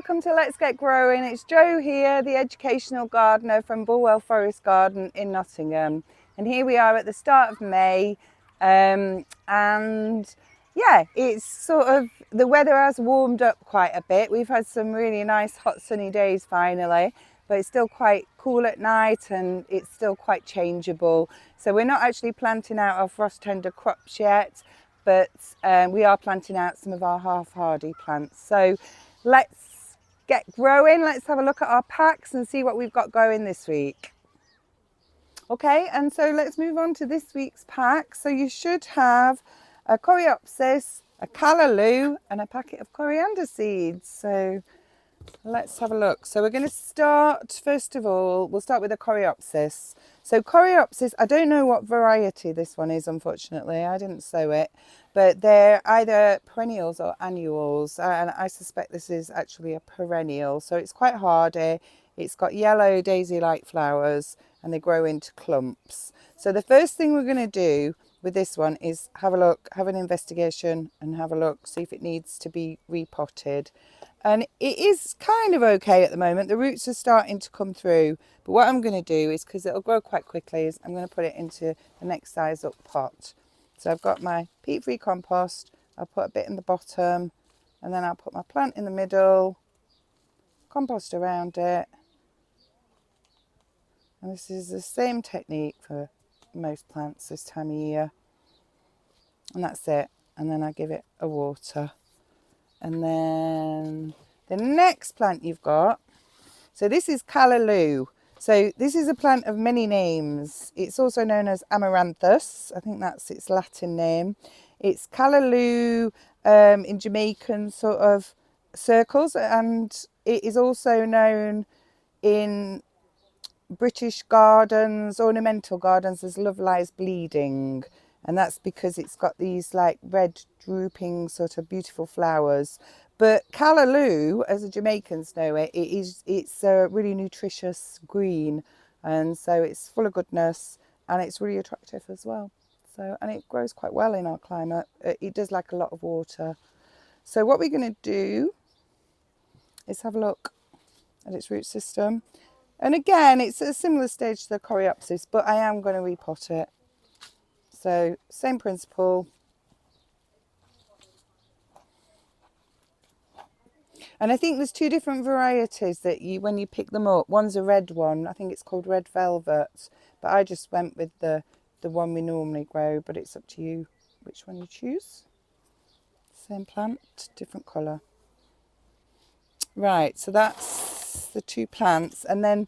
welcome to Let's Get Growing. It's Jo here, the educational gardener from Bulwell Forest Garden in Nottingham. And here we are at the start of May. And yeah, it's sort of, the weather has warmed up quite a bit. We've had some really nice hot sunny days finally, but it's still quite cool at night and it's still quite changeable. So we're not actually planting out our frost tender crops yet, but we are planting out some of our half hardy plants. So let's get growing. Let's have a look at our packs and see what we've got going this week. Okay, and so let's move on to this week's pack. So you should have a Coreopsis, a Callaloo and a packet of coriander seeds. So let's have a look. So we're going to start, first of all, we'll start with the Coreopsis. So Coreopsis, I don't know what variety this one is, unfortunately. I didn't sow it, but they're either perennials or annuals. And I suspect this is actually a perennial. So it's quite hardy. It's got yellow daisy-like flowers and they grow into clumps. So the first thing we're going to do with this one is have a look, have an investigation and have a look, see if it needs to be repotted. And it is kind of okay at the moment. The roots are starting to come through. But what I'm going to do is, because it'll grow quite quickly, is I'm going to put it into the next size up pot. So I've got my peat-free compost. I'll put a bit in the bottom and then I'll put my plant in the middle, compost around it. And this is the same technique for most plants this time of year. And that's it. And then I give it a water. And then the next plant you've got, so this is Callaloo. So this is a plant of many names. It's also known as Amaranthus. I think that's its Latin name. It's Callaloo in Jamaican sort of circles, and it is also known in British gardens, ornamental gardens, as Love Lies Bleeding. And that's because it's got these like red drooping sort of beautiful flowers. But Callaloo, as the Jamaicans know it, it's a really nutritious green. And so it's full of goodness and it's really attractive as well. So, and it grows quite well in our climate. It does like a lot of water. So what we're going to do is have a look at its root system. And again, it's at a similar stage to the Coreopsis, but I am going to repot it. So same principle. And I think there's two different varieties that you, when you pick them up, one's a red one. I think it's called Red Velvet, but I just went with the one we normally grow, but it's up to you which one you choose. Same plant, different colour. Right, so that's the two plants. And then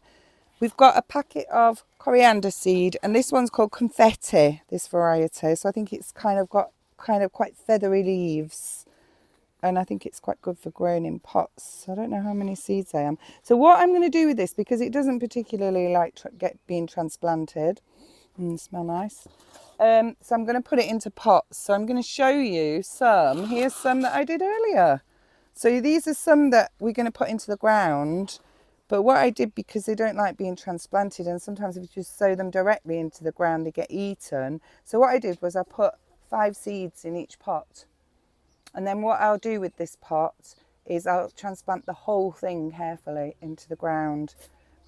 we've got a packet of coriander seed, and this one's called Confetti, this variety. So I think it's kind of quite feathery leaves, and I think it's quite good for growing in pots. I don't know how many seeds I am. So what I'm going to do with this, because it doesn't particularly like being transplanted, smell nice. So I'm going to put it into pots. So I'm going to show you some. Here's some that I did earlier. So these are some that we're going to put into the ground. But what I did, because they don't like being transplanted, and sometimes if you just sow them directly into the ground, they get eaten. So what I did was I put 5 seeds in each pot. And then what I'll do with this pot is I'll transplant the whole thing carefully into the ground.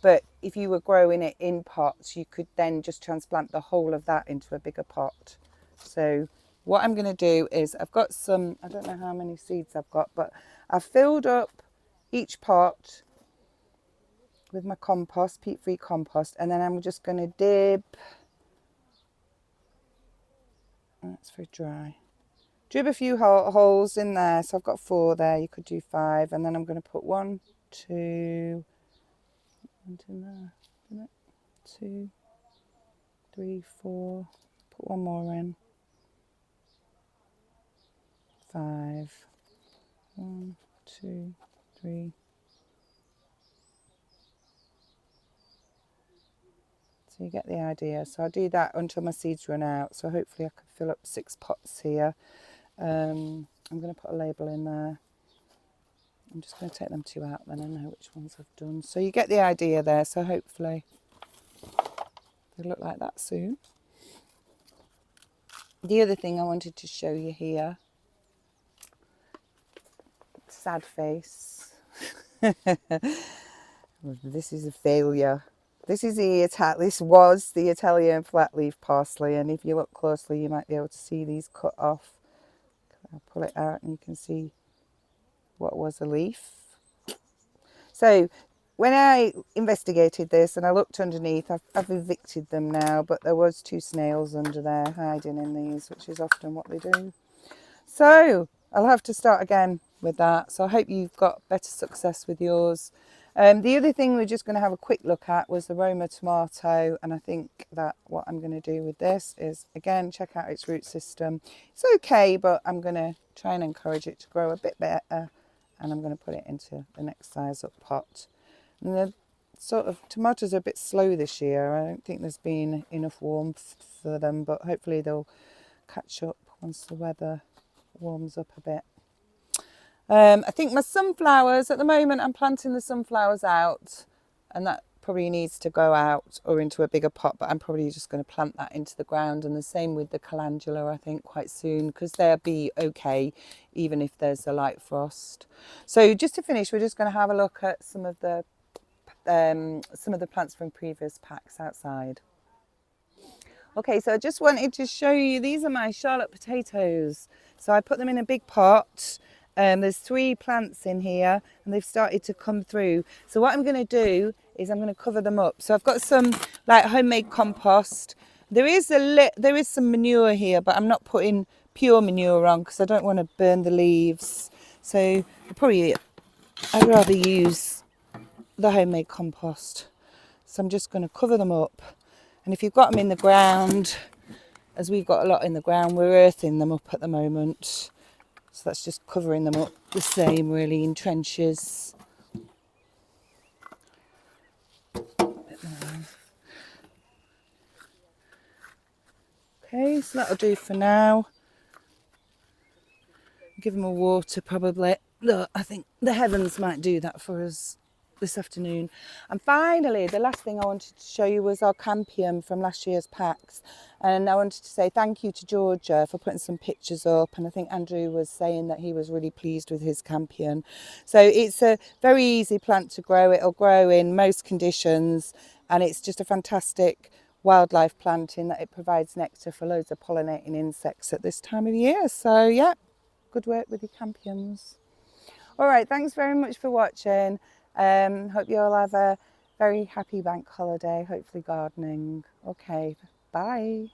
But if you were growing it in pots, you could then just transplant the whole of that into a bigger pot. So what I'm going to do is, I've got some, I don't know how many seeds I've got, but I've filled up each pot with my compost, peat-free compost, and then I'm just going to dib, that's very dry, dib a few holes in there. So I've got 4 there, you could do 5, and then I'm going to put 1, 2, in there, 2, 3, 4, put 1 more in, 5, 1, 2, 3. So you get the idea. So I'll do that until my seeds run out. So hopefully I can fill up 6 pots here. I'm going to put a label in there. I'm just going to take them 2 out, then I know which ones I've done. So you get the idea there. So hopefully they look like that soon. The other thing I wanted to show you here, sad face. This is a failure. This is this was the Italian flat leaf parsley, and if you look closely you might be able to see these cut off. I'll pull it out and you can see what was a leaf. So when I investigated this and I looked underneath, I've evicted them now, but there was 2 snails under there hiding in these, which is often what they do. So I'll have to start again with that. So I hope you've got better success with yours. The other thing we're just going to have a quick look at was the Roma tomato, and I think that what I'm going to do with this is again check out its root system. It's okay, but I'm going to try and encourage it to grow a bit better, and I'm going to put it into the next size up pot. And the sort of tomatoes are a bit slow this year. I don't think there's been enough warmth for them, but hopefully they'll catch up once the weather warms up a bit. I think my sunflowers, at the moment I'm planting the sunflowers out, and that probably needs to go out or into a bigger pot, but I'm probably just going to plant that into the ground, and the same with the calendula I think quite soon, because they'll be okay even if there's a light frost. So just to finish, we're just going to have a look at some of the plants from previous packs outside. Okay, so I just wanted to show you, these are my Charlotte potatoes. So I put them in a big pot. There's 3 plants in here and they've started to come through. So what I'm going to do is I'm going to cover them up. So I've got some like homemade compost. There is some manure here, but I'm not putting pure manure on because I don't want to burn the leaves. So I'd rather use the homemade compost. So I'm just going to cover them up. And if you've got them in the ground, as we've got a lot in the ground, we're earthing them up at the moment. So that's just covering them up the same really in trenches. Okay, so that'll do for now. Give them a water probably. Look, I think the heavens might do that for us this afternoon. And finally, the last thing I wanted to show you was our campion from last year's packs. And I wanted to say thank you to Georgia for putting some pictures up, and I think Andrew was saying that he was really pleased with his campion. So it's a very easy plant to grow. It'll grow in most conditions, and it's just a fantastic wildlife plant in that it provides nectar for loads of pollinating insects at this time of year. So yeah, good work with your campions. All right, thanks very much for watching. Hope you all have a very happy bank holiday, hopefully gardening. Okay, bye.